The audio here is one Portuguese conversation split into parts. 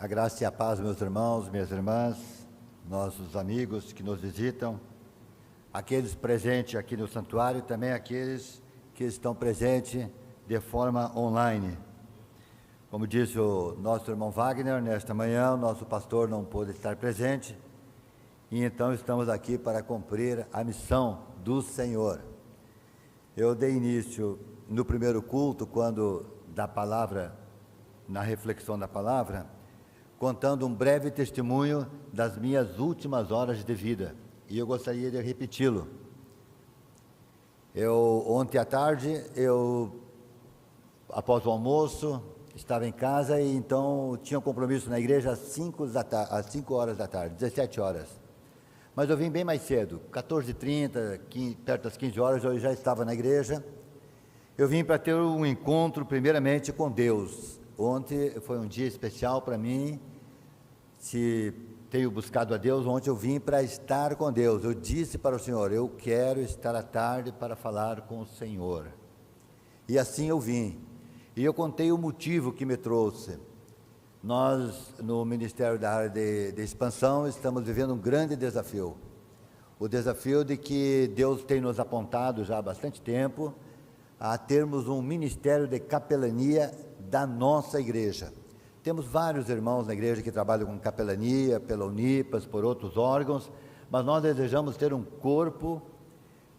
A graça e a paz, meus irmãos, minhas irmãs, nossos amigos que nos visitam, aqueles presentes aqui no santuário e também aqueles que estão presentes de forma online. Como disse o nosso irmão Wagner, nesta manhã o nosso pastor não pôde estar presente, e então estamos aqui para cumprir a missão do Senhor. Eu dei início no primeiro culto, quando da palavra, na reflexão da palavra, contando um breve testemunho das minhas últimas horas de vida, e eu gostaria de repeti-lo. Ontem à tarde, após o almoço, estava em casa e então tinha um compromisso na igreja às 5 horas da tarde, 17 horas. Mas eu vim bem mais cedo, 14h30, perto das 15 horas, eu já estava na igreja. Eu vim para ter um encontro, primeiramente, com Deus. Ontem foi um dia especial para mim. Se tenho buscado a Deus, ontem eu vim para estar com Deus. Eu disse para o Senhor, eu quero estar à tarde para falar com o Senhor. E assim eu vim. E eu contei o motivo que me trouxe. Nós, no Ministério da Área de Expansão, estamos vivendo um grande desafio. O desafio de que Deus tem nos apontado já há bastante tempo a termos um ministério de capelania da nossa igreja. Temos vários irmãos na igreja que trabalham com capelania, pela Unipas, por outros órgãos, mas nós desejamos ter um corpo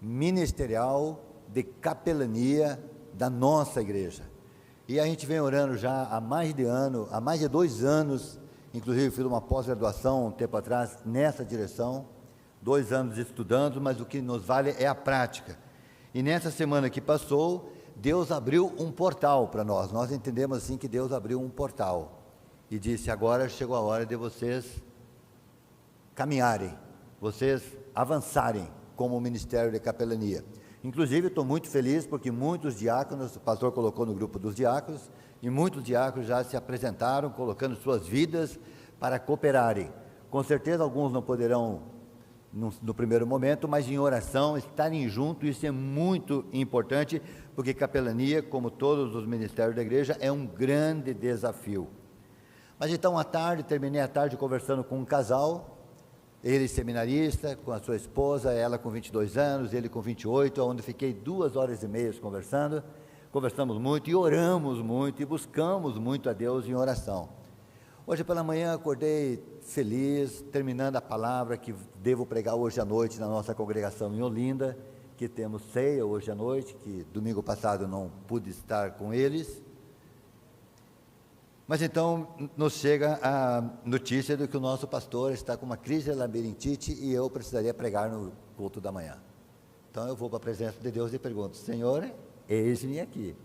ministerial de capelania da nossa igreja. E a gente vem orando já há mais de 2 anos, inclusive fiz uma pós-graduação um tempo atrás nessa direção, 2 anos estudando, mas o que nos vale é a prática. E nessa semana que passou, Deus abriu um portal para nós. Nós entendemos assim que Deus abriu um portal e disse, agora chegou a hora de vocês caminharem, vocês avançarem como ministério de capelania. Inclusive, estou muito feliz porque muitos diáconos, o pastor colocou no grupo dos diáconos, e muitos diáconos já se apresentaram, colocando suas vidas para cooperarem. Com certeza, alguns não poderão no primeiro momento, mas em oração, estarem juntos, isso é muito importante, porque capelania, como todos os ministérios da igreja, é um grande desafio. Mas então, à tarde, terminei a tarde conversando com um casal, ele seminarista, com a sua esposa, ela com 22 anos, ele com 28, onde fiquei 2 horas e meia conversamos muito e oramos muito e buscamos muito a Deus em oração. Hoje pela manhã acordei feliz, terminando a palavra que devo pregar hoje à noite na nossa congregação em Olinda, que temos ceia hoje à noite, que domingo passado não pude estar com eles. Mas então nos chega a notícia de que o nosso pastor está com uma crise de labirintite e eu precisaria pregar no culto da manhã. Então eu vou para a presença de Deus e pergunto, Senhor, eis-me aqui.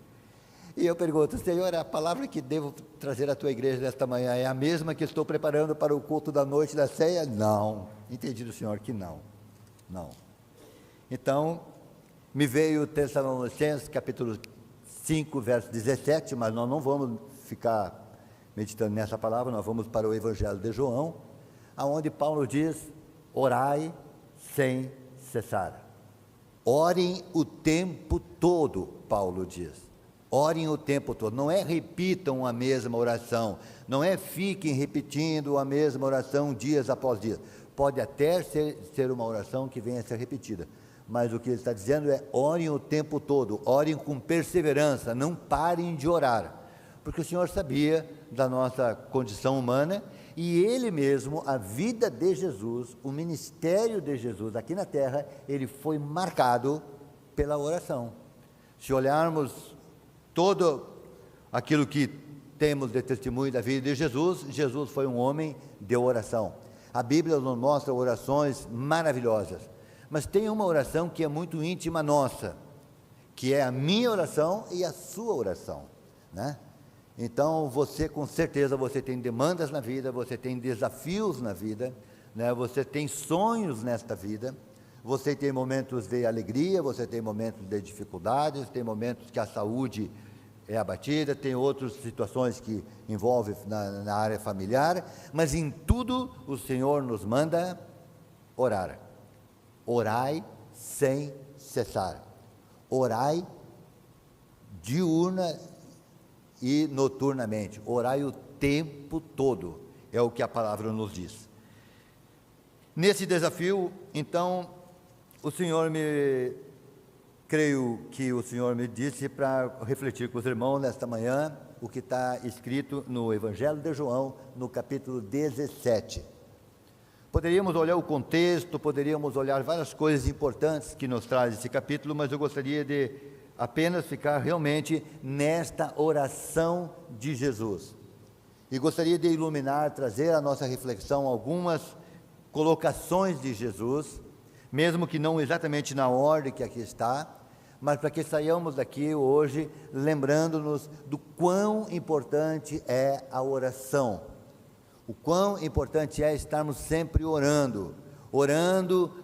E eu pergunto, Senhor, a palavra que devo trazer à tua igreja nesta manhã é a mesma que estou preparando para o culto da noite da ceia? Não. Entendi do Senhor que não. Então, me veio Tessalonicenses, capítulo 5, verso 17, mas nós não vamos ficar meditando nessa palavra, nós vamos para o Evangelho de João, aonde Paulo diz, orai sem cessar. Orem o tempo todo, Paulo diz. Orem o tempo todo, não é repitam a mesma oração, não é fiquem repetindo a mesma oração dias após dias. Pode até ser uma oração que venha a ser repetida, mas o que ele está dizendo é orem o tempo todo, orem com perseverança, não parem de orar, porque o Senhor sabia da nossa condição humana e Ele mesmo, a vida de Jesus, o ministério de Jesus aqui na terra, ele foi marcado pela oração. Se olharmos todo aquilo que temos de testemunho da vida de Jesus, Jesus foi um homem de oração. A Bíblia nos mostra orações maravilhosas, mas tem uma oração que é muito íntima nossa, que é a minha oração e a sua oração, né? Então, você, com certeza, você tem demandas na vida, você tem desafios na vida, né? Você tem sonhos nesta vida, você tem momentos de alegria, você tem momentos de dificuldades, tem momentos que a saúde é abatida, tem outras situações que envolvem na área familiar, mas em tudo o Senhor nos manda orar. Orai sem cessar. Orai diurna e noturnamente. Orai o tempo todo. é o que a palavra nos diz. Nesse desafio, então, creio que o Senhor me disse para refletir com os irmãos nesta manhã o que está escrito no Evangelho de João, no capítulo 17. Poderíamos olhar o contexto, poderíamos olhar várias coisas importantes que nos traz esse capítulo, mas eu gostaria de apenas ficar realmente nesta oração de Jesus. E gostaria de iluminar, trazer à nossa reflexão algumas colocações de Jesus, mesmo que não exatamente na ordem que aqui está, mas para que saiamos daqui hoje lembrando-nos do quão importante é a oração, o quão importante é estarmos sempre orando,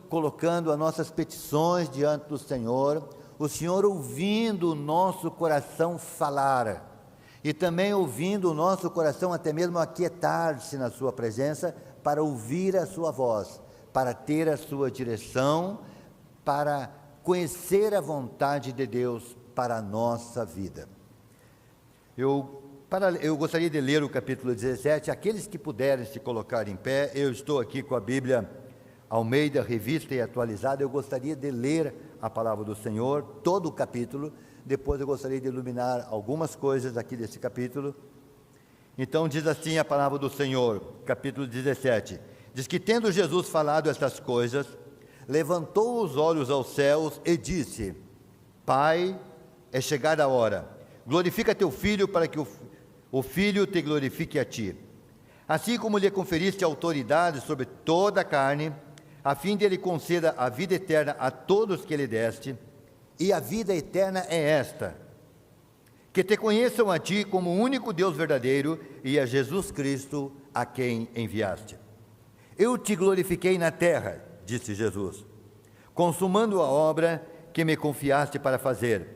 colocando as nossas petições diante do Senhor, o Senhor ouvindo o nosso coração falar, e também ouvindo o nosso coração até mesmo aquietar-se na sua presença, para ouvir a sua voz, para ter a sua direção, para conhecer a vontade de Deus para a nossa vida. Eu gostaria de ler o capítulo 17, aqueles que puderem se colocar em pé, eu estou aqui com a Bíblia Almeida, revista e atualizada, eu gostaria de ler a palavra do Senhor, todo o capítulo, depois eu gostaria de iluminar algumas coisas aqui desse capítulo. Então diz assim a palavra do Senhor, capítulo 17, diz que tendo Jesus falado estas coisas, levantou os olhos aos céus e disse: Pai, é chegada a hora, glorifica teu Filho para que o Filho te glorifique a ti. Assim como lhe conferiste autoridade sobre toda a carne, a fim de ele conceda a vida eterna a todos que lhe deste, e a vida eterna é esta, que te conheçam a ti como o único Deus verdadeiro e a Jesus Cristo a quem enviaste. Eu te glorifiquei na terra, disse Jesus, consumando a obra que me confiaste para fazer.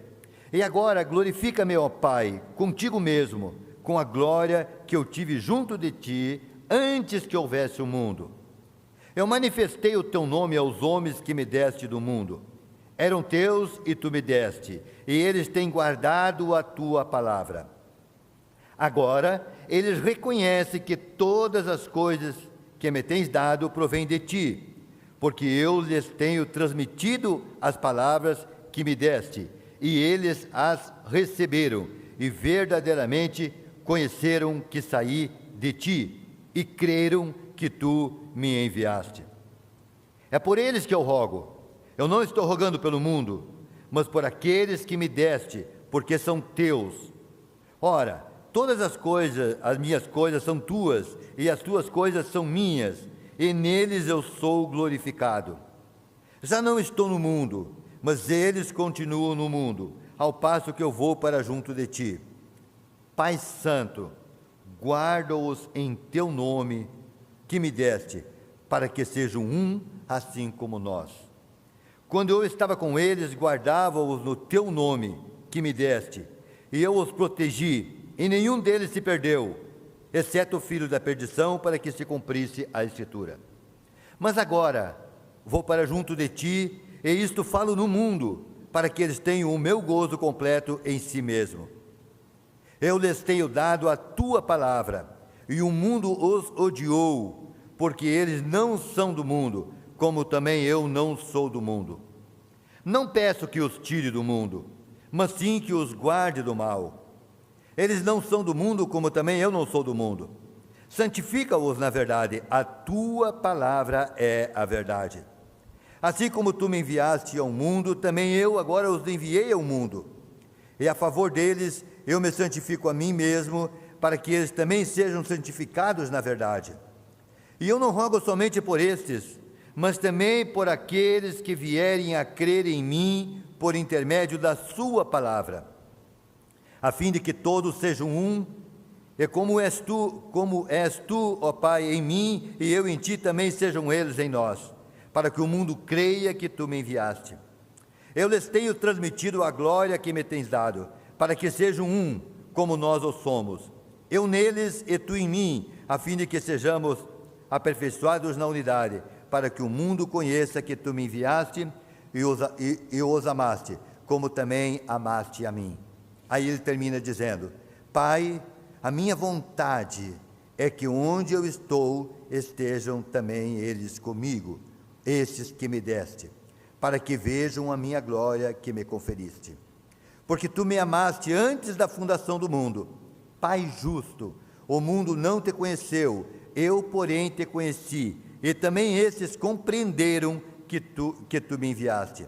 E agora glorifica-me, ó Pai, contigo mesmo, com a glória que eu tive junto de ti antes que houvesse o mundo. Eu manifestei o teu nome aos homens que me deste do mundo. Eram teus e tu me deste, e eles têm guardado a tua palavra. Agora eles reconhecem que todas as coisas que me tens dado provêm de ti, porque eu lhes tenho transmitido as palavras que me deste, e eles as receberam, e verdadeiramente conheceram que saí de ti, e creram que tu me enviaste. É por eles que eu rogo. Eu não estou rogando pelo mundo, mas por aqueles que me deste, porque são teus. Ora, todas as minhas coisas são tuas, e as tuas coisas são minhas, e neles eu sou glorificado. Já não estou no mundo, mas eles continuam no mundo, ao passo que eu vou para junto de ti. Pai Santo, guarda-os em teu nome que me deste, para que sejam um, assim como nós. Quando eu estava com eles, guardava-os no teu nome que me deste, e eu os protegi, e nenhum deles se perdeu, exceto o filho da perdição, para que se cumprisse a Escritura. Mas agora vou para junto de ti, e isto falo no mundo, para que eles tenham o meu gozo completo em si mesmo. Eu lhes tenho dado a tua palavra, e o mundo os odiou, porque eles não são do mundo, como também eu não sou do mundo. Não peço que os tire do mundo, mas sim que os guarde do mal. Eles não são do mundo, como também eu não sou do mundo. Santifica-os na verdade, a tua palavra é a verdade. Assim como tu me enviaste ao mundo, também eu agora os enviei ao mundo. E a favor deles eu me santifico a mim mesmo, para que eles também sejam santificados na verdade. E eu não rogo somente por estes, mas também por aqueles que vierem a crer em mim por intermédio da sua palavra, a fim de que todos sejam um, e como és tu, ó Pai, em mim, e eu em ti, também sejam eles em nós, para que o mundo creia que tu me enviaste. Eu lhes tenho transmitido a glória que me tens dado, para que sejam um, como nós o somos, eu neles e tu em mim, a fim de que sejamos aperfeiçoados na unidade, para que o mundo conheça que tu me enviaste e os amaste, como também amaste a mim. Aí ele termina dizendo: Pai, a minha vontade é que onde eu estou, estejam também eles comigo, estes que me deste, para que vejam a minha glória que me conferiste. Porque tu me amaste antes da fundação do mundo. Pai justo, o mundo não te conheceu, eu, porém, te conheci, e também estes compreenderam que tu me enviaste.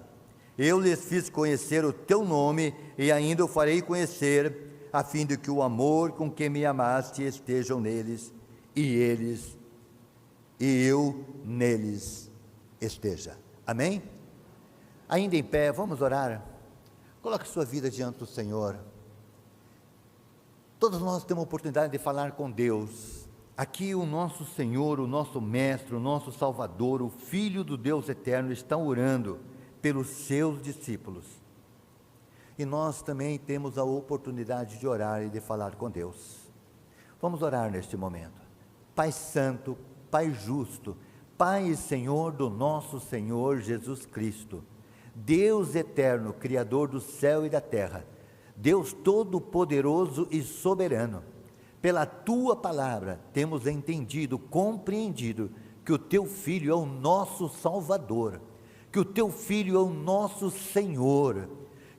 Eu lhes fiz conhecer o teu nome, e ainda o farei conhecer, a fim de que o amor com que me amaste estejam neles, e eu neles esteja. Amém? Ainda em pé, vamos orar? Coloque sua vida diante do Senhor. Todos nós temos a oportunidade de falar com Deus. Aqui o nosso Senhor, o nosso Mestre, o nosso Salvador, o Filho do Deus Eterno, está orando pelos seus discípulos. E nós também temos a oportunidade de orar e de falar com Deus. Vamos orar neste momento. Pai Santo, Pai Justo, Pai e Senhor do nosso Senhor Jesus Cristo, Deus Eterno, Criador do céu e da terra, Deus Todo-Poderoso e Soberano, pela Tua Palavra temos entendido, compreendido que o Teu Filho é o nosso Salvador, que o Teu Filho é o nosso Senhor,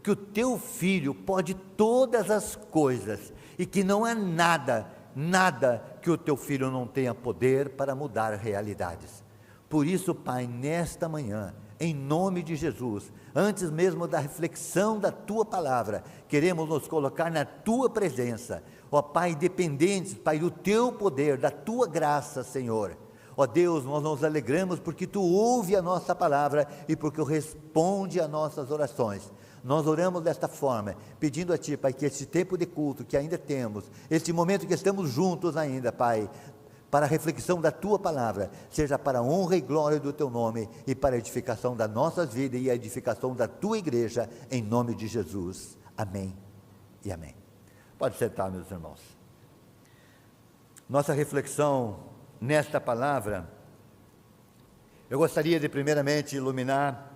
que o Teu Filho pode todas as coisas e que não há nada que o Teu Filho não tenha poder para mudar realidades. Por isso, Pai, nesta manhã, em nome de Jesus, antes mesmo da reflexão da Tua Palavra, queremos nos colocar na Tua presença, ó Pai, dependentes, Pai, do Teu poder, da Tua graça, Senhor. Ó Deus, nós nos alegramos porque Tu ouve a nossa palavra e porque responde a nossas orações. Nós oramos desta forma, pedindo a Ti, Pai, que este tempo de culto que ainda temos, este momento que estamos juntos ainda, Pai, para a reflexão da Tua Palavra, seja para a honra e glória do Teu nome e para a edificação das nossas vidas e a edificação da Tua igreja, em nome de Jesus. Amém e amém. Pode sentar, meus irmãos. Nossa reflexão nesta palavra, eu gostaria de primeiramente iluminar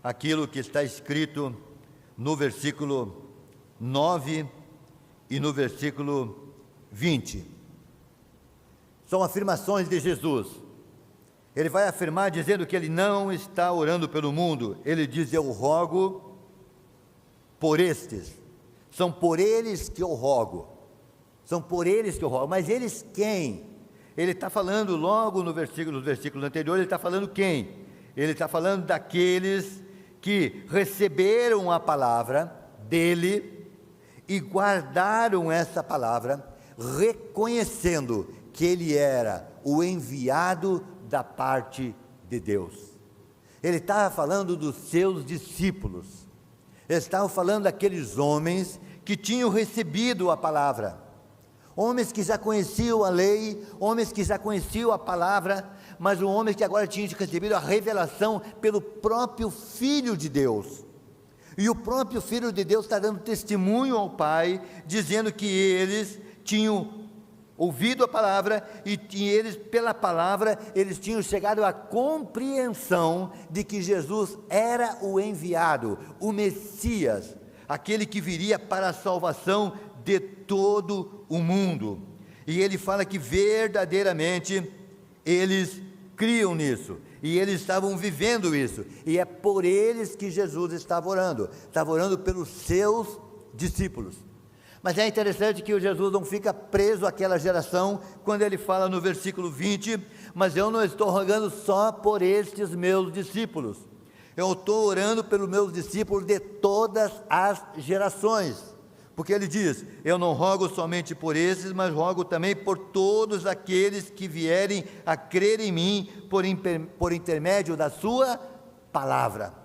aquilo que está escrito no versículo 9 e no versículo 20. São afirmações de Jesus. Ele vai afirmar dizendo que ele não está orando pelo mundo. Ele diz: eu rogo por estes. São por eles que eu rogo. São por eles que eu rogo. Mas eles quem? Ele está falando logo no versículo anterior, ele está falando quem? Ele está falando daqueles que receberam a palavra dele e guardaram essa palavra, reconhecendo que ele era o enviado da parte de Deus. Ele estava falando dos seus discípulos, ele estava falando daqueles homens que tinham recebido a palavra, homens que já conheciam a lei, homens que já conheciam a palavra, mas homens que agora tinham recebido a revelação pelo próprio Filho de Deus. E o próprio Filho de Deus está dando testemunho ao Pai, dizendo que eles tinham ouvido a palavra e eles, pela palavra, eles tinham chegado à compreensão de que Jesus era o enviado, o Messias, aquele que viria para a salvação de todo o mundo. E ele fala que verdadeiramente eles criam nisso, e eles estavam vivendo isso, e é por eles que Jesus estava orando pelos seus discípulos. Mas é interessante que o Jesus não fica preso àquela geração, quando ele fala no versículo 20, mas eu não estou rogando só por estes meus discípulos, eu estou orando pelos meus discípulos de todas as gerações, porque ele diz, eu não rogo somente por esses, mas rogo também por todos aqueles que vierem a crer em mim, por intermédio da sua palavra.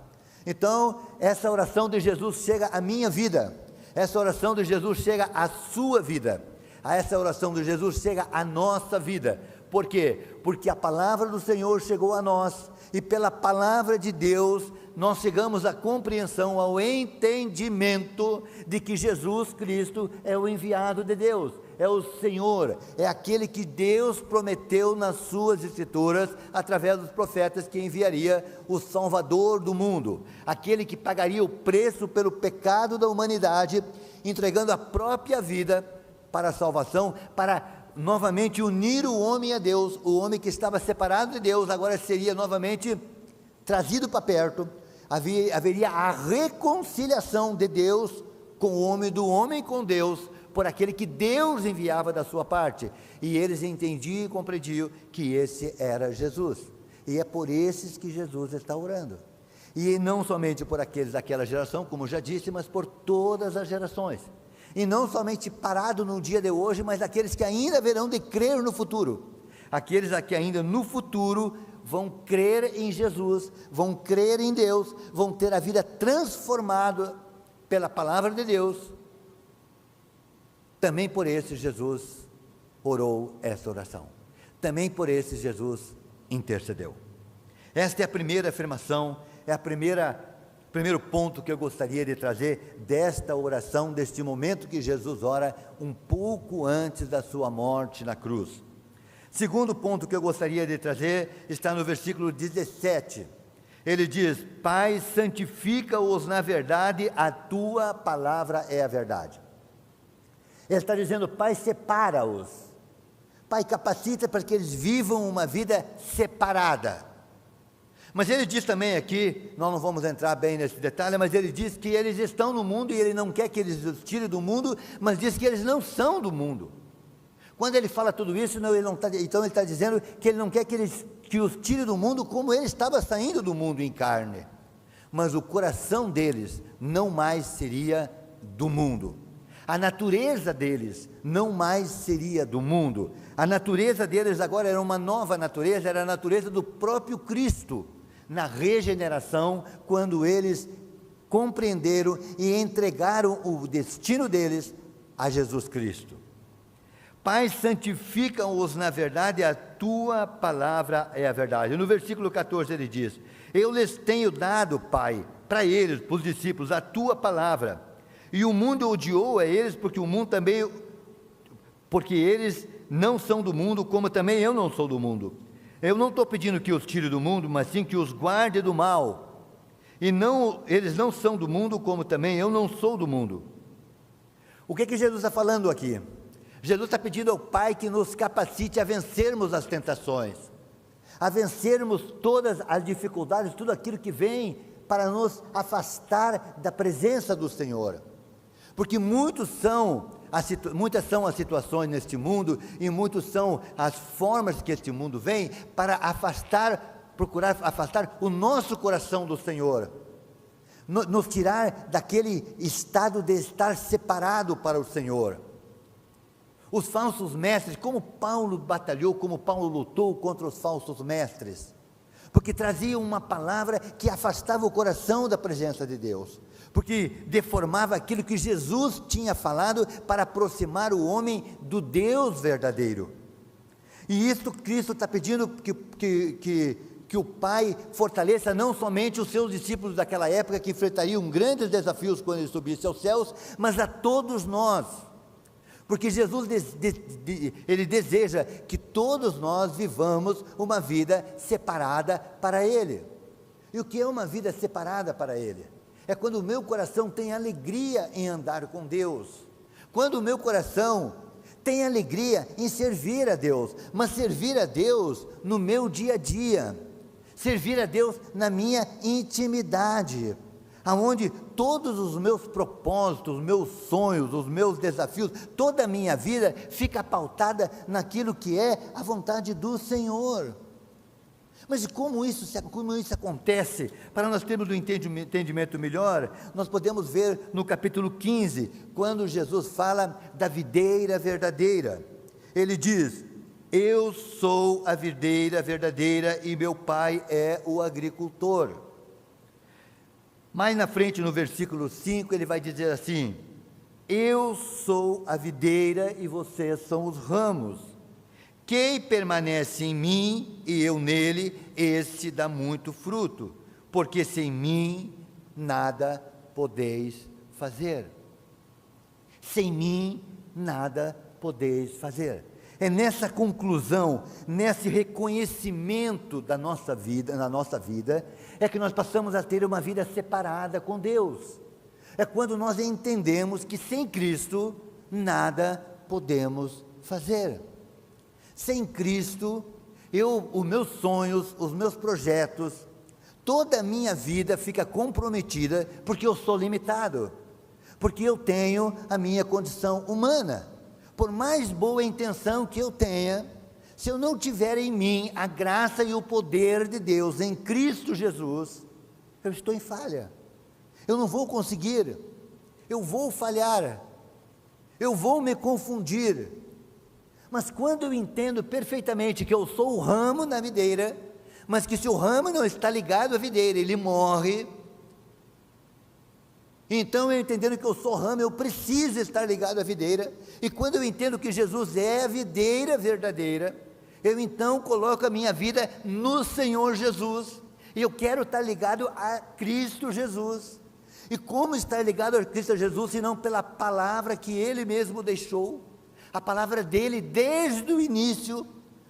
Então, essa oração de Jesus chega à minha vida, essa oração de Jesus chega à sua vida, essa oração de Jesus chega à nossa vida. Por quê? Porque a palavra do Senhor chegou a nós, e pela palavra de Deus, nós chegamos à compreensão, ao entendimento de que Jesus Cristo é o enviado de Deus, é o Senhor, é aquele que Deus prometeu nas suas escrituras, através dos profetas, que enviaria o Salvador do mundo, aquele que pagaria o preço pelo pecado da humanidade, entregando a própria vida para a salvação, para novamente unir o homem a Deus. O homem que estava separado de Deus agora seria novamente trazido para perto. Haveria a reconciliação de Deus com o homem, do homem com Deus, por aquele que Deus enviava da sua parte. E eles entendiam e compreendiam que esse era Jesus. E é por esses que Jesus está orando. E não somente por aqueles daquela geração, como já disse, mas por todas as gerações. E não somente parado no dia de hoje, mas aqueles que ainda haverão de crer no futuro. Aqueles que ainda no futuro vão crer em Jesus, vão crer em Deus, vão ter a vida transformada pela palavra de Deus. Também por esses Jesus orou essa oração. Também por esses Jesus intercedeu. Esta é a primeira afirmação, é primeiro ponto que eu gostaria de trazer desta oração, deste momento que Jesus ora um pouco antes da sua morte na cruz. Segundo ponto que eu gostaria de trazer está no versículo 17. Ele diz: Pai, santifica-os na verdade, a tua palavra é a verdade. Ele está dizendo: Pai, separa-os. Pai, capacita para que eles vivam uma vida separada. Mas ele diz também aqui, nós não vamos entrar bem nesse detalhe, mas ele diz que eles estão no mundo e ele não quer que eles os tirem do mundo, mas diz que eles não são do mundo. Quando ele fala tudo isso, então ele está dizendo que ele não quer que os tire do mundo como ele estava saindo do mundo em carne. Mas o coração deles não mais seria do mundo. A natureza deles não mais seria do mundo. A natureza deles agora era uma nova natureza, era a natureza do próprio Cristo, na regeneração, quando eles compreenderam e entregaram o destino deles a Jesus Cristo. Pai, santifica-os na verdade, a tua palavra é a verdade. No versículo 14 ele diz: eu lhes tenho dado, Pai, para eles, para os discípulos, a tua palavra, e o mundo odiou a eles, porque eles não são do mundo, como também eu não sou do mundo. Eu não estou pedindo que os tire do mundo, mas sim que os guarde do mal. Eles não são do mundo, como também eu não sou do mundo. O que Jesus está falando aqui? Jesus está pedindo ao Pai que nos capacite a vencermos as tentações, a vencermos todas as dificuldades, tudo aquilo que vem para nos afastar da presença do Senhor. Porque muitas são as situações neste mundo, e muitas são as formas que este mundo vem para procurar afastar o nosso coração do Senhor, nos tirar daquele estado de estar separado para o Senhor. Os falsos mestres, como Paulo batalhou, como Paulo lutou contra os falsos mestres, porque traziam uma palavra que afastava o coração da presença de Deus, porque deformava aquilo que Jesus tinha falado para aproximar o homem do Deus verdadeiro. E isso Cristo está pedindo que o Pai fortaleça não somente os seus discípulos daquela época, que enfrentariam grandes desafios quando ele subisse aos céus, mas a todos nós. Porque Jesus ele deseja que todos nós vivamos uma vida separada para Ele. E o que é uma vida separada para Ele? É quando o meu coração tem alegria em andar com Deus, quando o meu coração tem alegria em servir a Deus, mas servir a Deus no meu dia a dia, servir a Deus na minha intimidade, aonde todos os meus propósitos, os meus sonhos, os meus desafios, toda a minha vida fica pautada naquilo que é a vontade do Senhor. Mas como isso acontece? Para nós termos um entendimento melhor, nós podemos ver no capítulo 15, quando Jesus fala da videira verdadeira. Ele diz: eu sou a videira verdadeira e meu Pai é o agricultor. Mais na frente, no versículo 5, ele vai dizer assim: eu sou a videira e vocês são os ramos. Quem permanece em mim e eu nele, esse dá muito fruto, porque sem mim nada podeis fazer. Sem mim nada podeis fazer. É nessa conclusão, nesse reconhecimento da nossa vida, na nossa vida, é que nós passamos a ter uma vida separada com Deus. É quando nós entendemos que sem Cristo nada podemos fazer. Sem Cristo, os meus sonhos, os meus projetos, toda a minha vida fica comprometida, porque eu sou limitado, porque eu tenho a minha condição humana. Por mais boa intenção que eu tenha, se eu não tiver em mim a graça e o poder de Deus em Cristo Jesus, eu estou em falha, eu não vou conseguir, eu vou falhar, eu vou me confundir. Mas quando eu entendo perfeitamente que eu sou o ramo na videira, mas que se o ramo não está ligado à videira, ele morre. Então, eu entendendo que eu sou ramo, eu preciso estar ligado à videira. E quando eu entendo que Jesus é a videira verdadeira, eu então coloco a minha vida no Senhor Jesus. E eu quero estar ligado a Cristo Jesus. E como estar ligado a Cristo Jesus, se não pela palavra que Ele mesmo deixou? A palavra dele desde o início,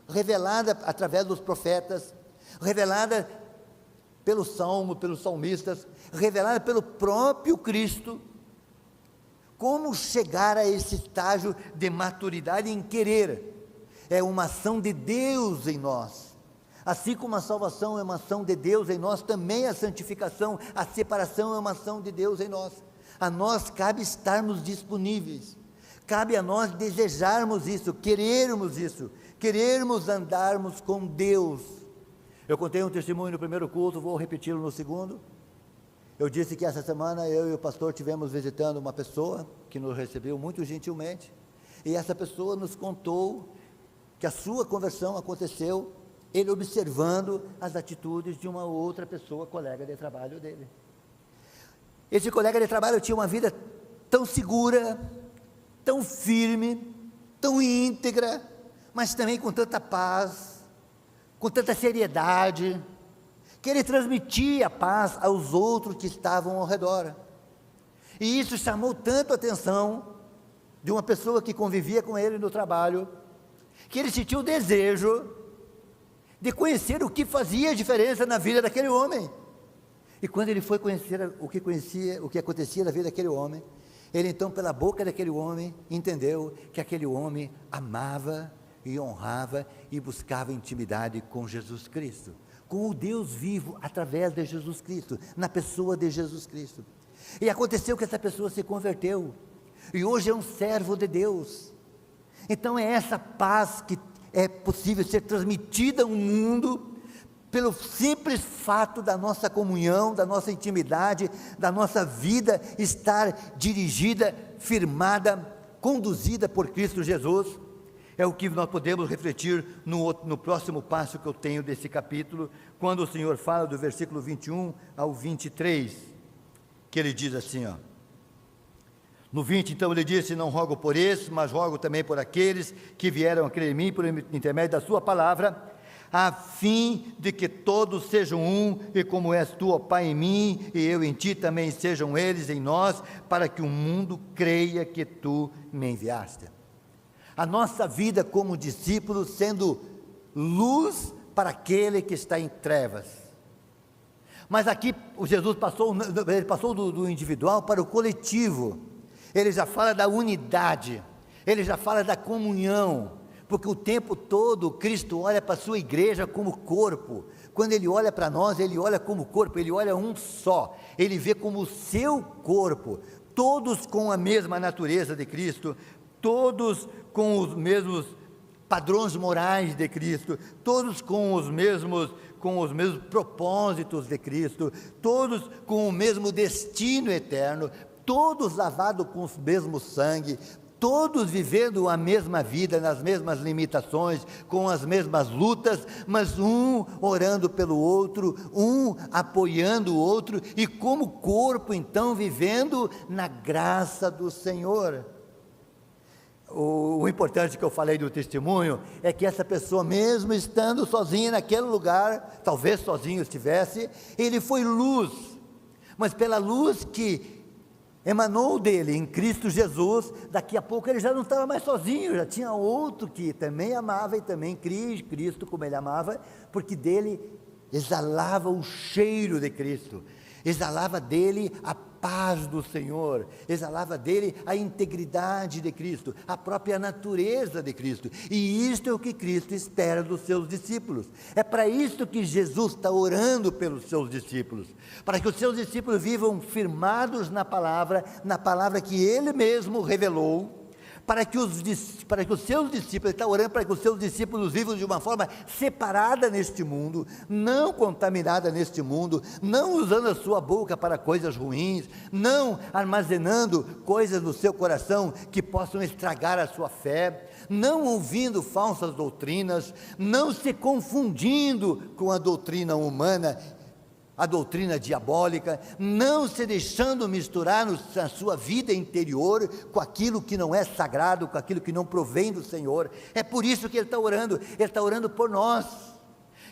revelada através dos profetas, revelada pelo Salmo, pelos salmistas, revelada pelo próprio Cristo. Como chegar a esse estágio de maturidade em querer? É uma ação de Deus em nós. Assim como a salvação é uma ação de Deus em nós, também a santificação, a separação é uma ação de Deus em nós. A nós cabe estarmos disponíveis. Cabe a nós desejarmos isso, querermos andarmos com Deus. Eu contei um testemunho no primeiro culto, vou repeti-lo no segundo. Eu disse que essa semana eu e o pastor tivemos visitando uma pessoa que nos recebeu muito gentilmente, e essa pessoa nos contou que a sua conversão aconteceu, ele observando as atitudes de uma outra pessoa, colega de trabalho dele. Esse colega de trabalho tinha uma vida tão segura, tão firme, tão íntegra, mas também com tanta paz, com tanta seriedade, que ele transmitia a paz aos outros que estavam ao redor. E isso chamou tanto a atenção de uma pessoa que convivia com ele no trabalho, que ele sentiu o desejo de conhecer o que fazia diferença na vida daquele homem. E quando ele foi conhecer o que acontecia na vida daquele homem, ele então, pela boca daquele homem, entendeu que aquele homem amava e honrava e buscava intimidade com Jesus Cristo, com o Deus vivo, através de Jesus Cristo, na pessoa de Jesus Cristo. E aconteceu que essa pessoa se converteu, e hoje é um servo de Deus. Então é essa paz que é possível ser transmitida ao mundo, pelo simples fato da nossa comunhão, da nossa intimidade, da nossa vida estar dirigida, firmada, conduzida por Cristo Jesus. É o que nós podemos refletir no próximo passo que eu tenho desse capítulo, quando o Senhor fala do versículo 21 ao 23, que ele diz assim, ó. No 20, então, ele disse: não rogo por esses, mas rogo também por aqueles que vieram a crer em mim por intermédio da sua palavra, a fim de que todos sejam um, e como és tu, ó Pai, em mim, e eu em ti, também sejam eles em nós, para que o mundo creia que tu me enviaste. A nossa vida como discípulos sendo luz para aquele que está em trevas. Mas aqui o Jesus passou do individual para o coletivo. Ele já fala da unidade, ele já fala da comunhão, porque o tempo todo Cristo olha para a sua igreja como corpo. Quando Ele olha para nós, Ele olha como corpo, Ele olha um só, Ele vê como o seu corpo, todos com a mesma natureza de Cristo, todos com os mesmos padrões morais de Cristo, todos com os mesmos propósitos de Cristo, todos com o mesmo destino eterno, todos lavados com o mesmo sangue, todos vivendo a mesma vida, nas mesmas limitações, com as mesmas lutas, mas um orando pelo outro, um apoiando o outro, e como corpo então vivendo na graça do Senhor. O importante que eu falei do testemunho é que essa pessoa, mesmo estando sozinha naquele lugar, talvez sozinho estivesse, ele foi luz, mas pela luz que emanou dele em Cristo Jesus, daqui a pouco ele já não estava mais sozinho, já tinha outro que também amava e também cria em Cristo como ele amava, porque dele exalava o cheiro de Cristo, exalava dele a paz do Senhor, exalava dele a integridade de Cristo, a própria natureza de Cristo, e isto é o que Cristo espera dos seus discípulos. É para isso que Jesus está orando pelos seus discípulos, para que os seus discípulos vivam firmados na palavra que ele mesmo revelou, para que os seus discípulos, ele está orando para que os seus discípulos vivam de uma forma separada neste mundo, não contaminada neste mundo, não usando a sua boca para coisas ruins, não armazenando coisas no seu coração que possam estragar a sua fé, não ouvindo falsas doutrinas, não se confundindo com a doutrina humana, a doutrina diabólica, não se deixando misturar na sua vida interior com aquilo que não é sagrado, com aquilo que não provém do Senhor. É por isso que ele está orando por nós,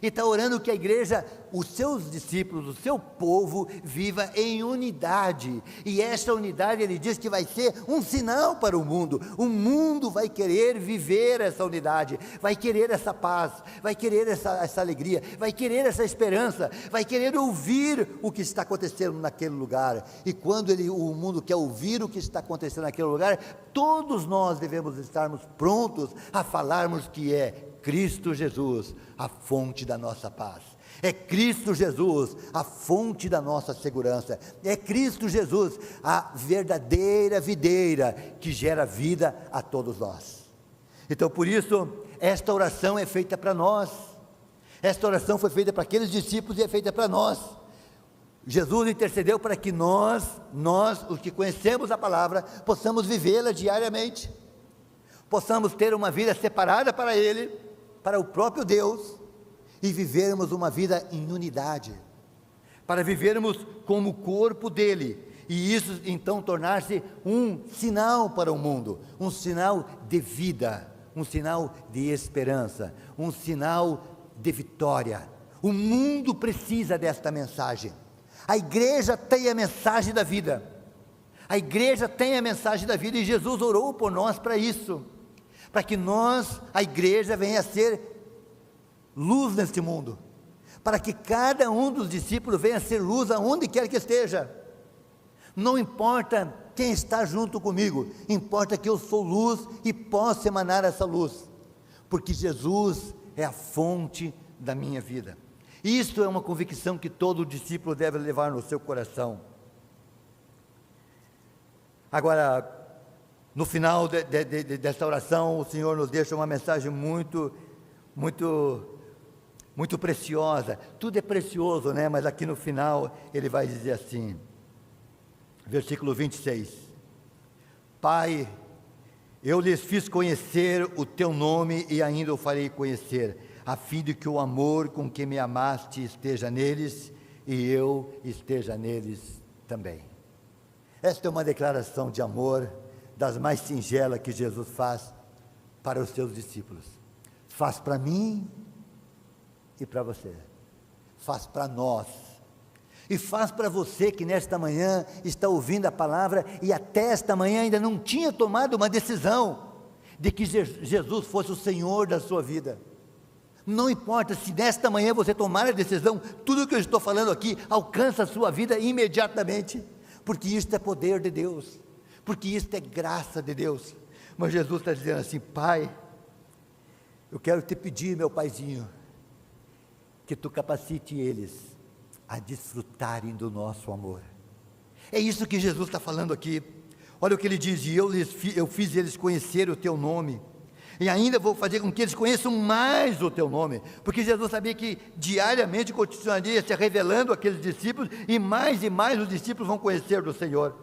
e está orando que a igreja, os seus discípulos, o seu povo, viva em unidade, e esta unidade, ele diz que vai ser um sinal para o mundo vai querer viver essa unidade, vai querer essa paz, vai querer essa alegria, vai querer essa esperança, vai querer ouvir o que está acontecendo naquele lugar, e quando o mundo quer ouvir o que está acontecendo naquele lugar, todos nós devemos estarmos prontos a falarmos que é Cristo Jesus, a fonte da nossa paz, é Cristo Jesus, a fonte da nossa segurança, é Cristo Jesus, a verdadeira videira, que gera vida a todos nós. Então, por isso, esta oração é feita para nós, esta oração foi feita para aqueles discípulos e é feita para nós. Jesus intercedeu para que nós, os que conhecemos a palavra, possamos vivê-la diariamente, possamos ter uma vida separada para Ele, para o próprio Deus, e vivermos uma vida em unidade, para vivermos como o corpo dele, e isso então tornar-se um sinal para o mundo, um sinal de vida, um sinal de esperança, um sinal de vitória. O mundo precisa desta mensagem. A igreja tem a mensagem da vida, a igreja tem a mensagem da vida, e Jesus orou por nós para isso, para que nós, a igreja, venha a ser luz neste mundo, para que cada um dos discípulos venha a ser luz aonde quer que esteja. Não importa quem está junto comigo, importa que eu sou luz e posso emanar essa luz, porque Jesus é a fonte da minha vida. Isto é uma convicção que todo discípulo deve levar no seu coração. Agora, no final desta oração, o Senhor nos deixa uma mensagem muito preciosa. Tudo é precioso, né? Mas aqui no final, ele vai dizer assim, versículo 26, Pai, eu lhes fiz conhecer o teu nome e ainda o farei conhecer, a fim de que o amor com que me amaste esteja neles e eu esteja neles também. Esta é uma declaração de amor das mais singelas que Jesus faz para os seus discípulos. Faz para mim e para você, faz para nós, e faz para você que nesta manhã está ouvindo a palavra e até esta manhã ainda não tinha tomado uma decisão de que Jesus fosse o Senhor da sua vida. Não importa se nesta manhã você tomar a decisão, tudo que eu estou falando aqui alcança a sua vida imediatamente, porque isto é poder de Deus, porque isto é graça de Deus. Mas Jesus está dizendo assim, Pai, eu quero te pedir, meu Paizinho, que tu capacite eles a desfrutarem do nosso amor. É isso que Jesus está falando aqui. Olha o que ele diz, e eu fiz eles conhecer o teu nome, e ainda vou fazer com que eles conheçam mais o teu nome, porque Jesus sabia que diariamente continuaria se revelando àqueles discípulos, e mais os discípulos vão conhecer do Senhor.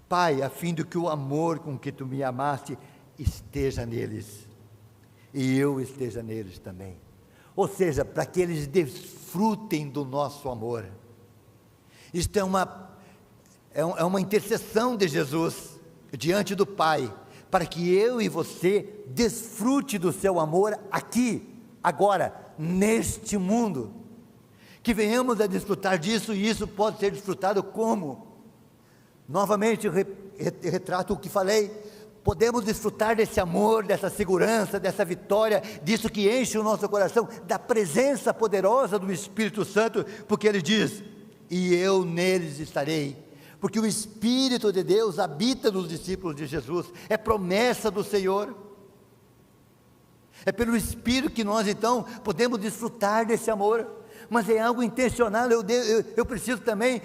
Pai, a fim de que o amor com que tu me amaste esteja neles, e eu esteja neles também. Ou seja, para que eles desfrutem do nosso amor. Isto é uma intercessão de Jesus diante do Pai, para que eu e você desfrute do seu amor aqui, agora, neste mundo, que venhamos a desfrutar disso, e isso pode ser desfrutado como? Novamente, retrato o que falei, podemos desfrutar desse amor, dessa segurança, dessa vitória, disso que enche o nosso coração, da presença poderosa do Espírito Santo, porque ele diz, e eu neles estarei, porque o Espírito de Deus habita nos discípulos de Jesus, é promessa do Senhor. É pelo Espírito que nós então podemos desfrutar desse amor, mas é algo intencional. Eu preciso também,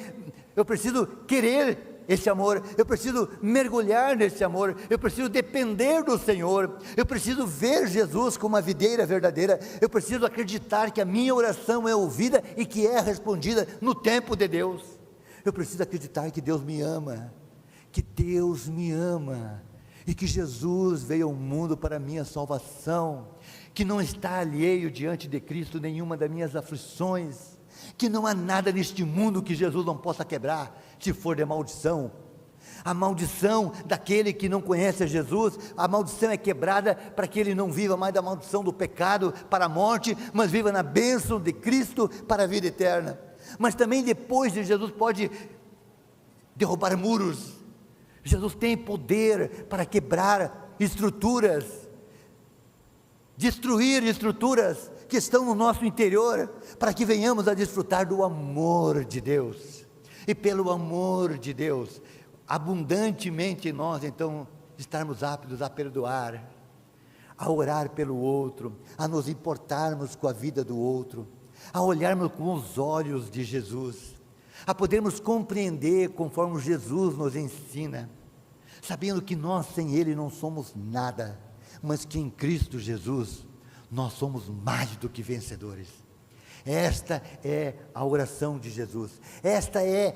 eu preciso querer esse amor, eu preciso mergulhar nesse amor, eu preciso depender do Senhor, eu preciso ver Jesus como uma videira verdadeira, eu preciso acreditar que a minha oração é ouvida e que é respondida no tempo de Deus. Eu preciso acreditar que Deus me ama, que Deus me ama, e que Jesus veio ao mundo para a minha salvação, que não está alheio diante de Cristo nenhuma das minhas aflições, que não há nada neste mundo que Jesus não possa quebrar, se for de maldição. A maldição daquele que não conhece a Jesus, a maldição é quebrada para que ele não viva mais da maldição do pecado para a morte, mas viva na bênção de Cristo para a vida eterna. Mas também depois de Jesus pode derrubar muros. Jesus tem poder para quebrar estruturas, destruir estruturas que estão no nosso interior, para que venhamos a desfrutar do amor de Deus, e pelo amor de Deus, abundantemente nós então estarmos aptos a perdoar, a orar pelo outro, a nos importarmos com a vida do outro, a olharmos com os olhos de Jesus, a podermos compreender conforme Jesus nos ensina, sabendo que nós sem Ele não somos nada, mas que em Cristo Jesus nós somos mais do que vencedores. Esta é a oração de Jesus, esta é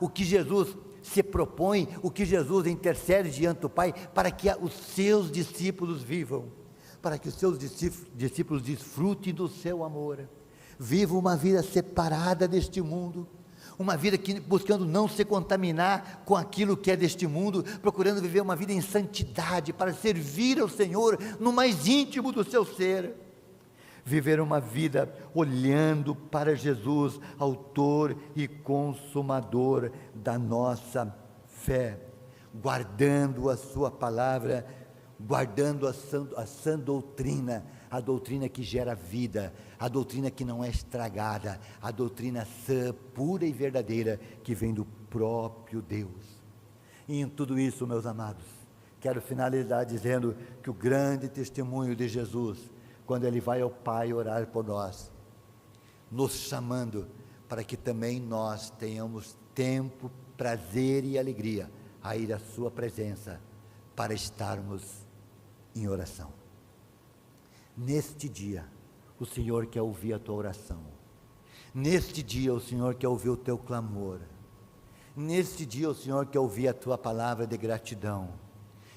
o que Jesus se propõe, o que Jesus intercede diante do Pai, para que os seus discípulos vivam, para que os seus discípulos desfrutem do seu amor, vivam uma vida separada deste mundo, uma vida buscando não se contaminar com aquilo que é deste mundo, procurando viver uma vida em santidade, para servir ao Senhor no mais íntimo do seu ser, viver uma vida olhando para Jesus, autor e consumador da nossa fé, guardando a sua palavra, guardando a sã doutrina, a doutrina que gera vida, a doutrina que não é estragada, a doutrina sã, pura e verdadeira, que vem do próprio Deus. E em tudo isso, meus amados, quero finalizar dizendo que o grande testemunho de Jesus, quando Ele vai ao Pai orar por nós, nos chamando para que também nós tenhamos tempo, prazer e alegria a ir à sua presença, para estarmos em oração. Neste dia, o Senhor quer ouvir a tua oração. Neste dia, o Senhor quer ouvir o teu clamor. Neste dia, o Senhor quer ouvir a tua palavra de gratidão.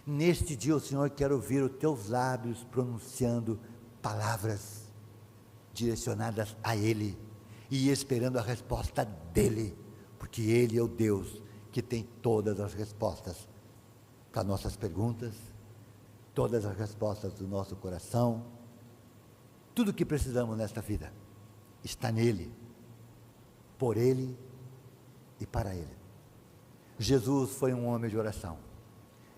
Neste dia, o Senhor quer ouvir os teus lábios pronunciando palavras direcionadas a Ele e esperando a resposta dEle, porque Ele é o Deus que tem todas as respostas para nossas perguntas, todas as respostas do nosso coração. Tudo o que precisamos nesta vida está nele, por Ele e para Ele. Jesus foi um homem de oração,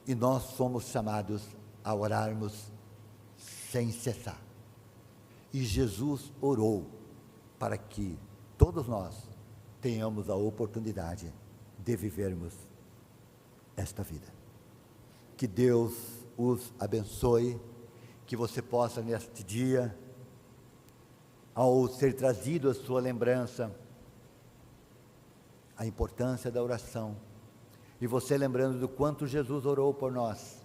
e nós somos chamados a orarmos sem cessar. E Jesus orou para que todos nós tenhamos a oportunidade de vivermos esta vida. Que Deus os abençoe, que você possa neste dia, ao ser trazido a sua lembrança, a importância da oração, e você lembrando do quanto Jesus orou por nós,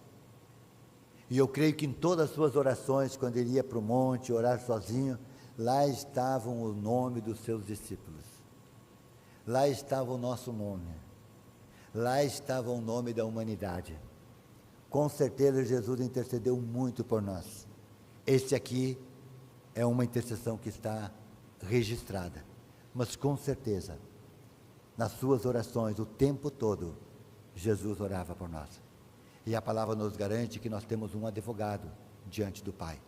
e eu creio que em todas as suas orações, quando ele ia para o monte orar sozinho, lá estavam o nome dos seus discípulos, lá estava o nosso nome, lá estava o nome da humanidade. Com certeza Jesus intercedeu muito por nós. Este aqui é uma intercessão que está registrada, mas com certeza, nas suas orações, o tempo todo, Jesus orava por nós. E a palavra nos garante que nós temos um advogado diante do Pai.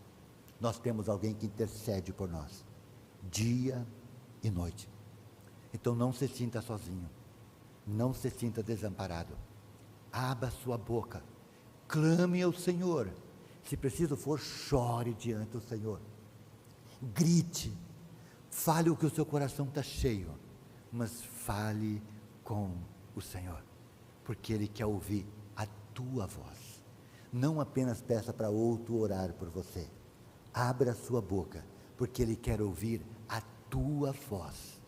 Nós temos alguém que intercede por nós, dia e noite. Então não se sinta sozinho, não se sinta desamparado. Abra sua boca, clame ao Senhor. Se preciso for, chore diante do Senhor. Grite, fale o que o seu coração está cheio, mas fale com o Senhor. porque Ele quer ouvir a tua voz. Não apenas peça para outro orar por você. Abra a sua boca, porque Ele quer ouvir a tua voz.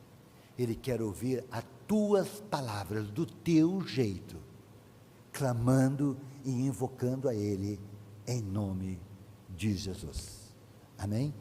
Ele quer ouvir as tuas palavras, do teu jeito, clamando e invocando a Ele, em nome de Jesus. Amém?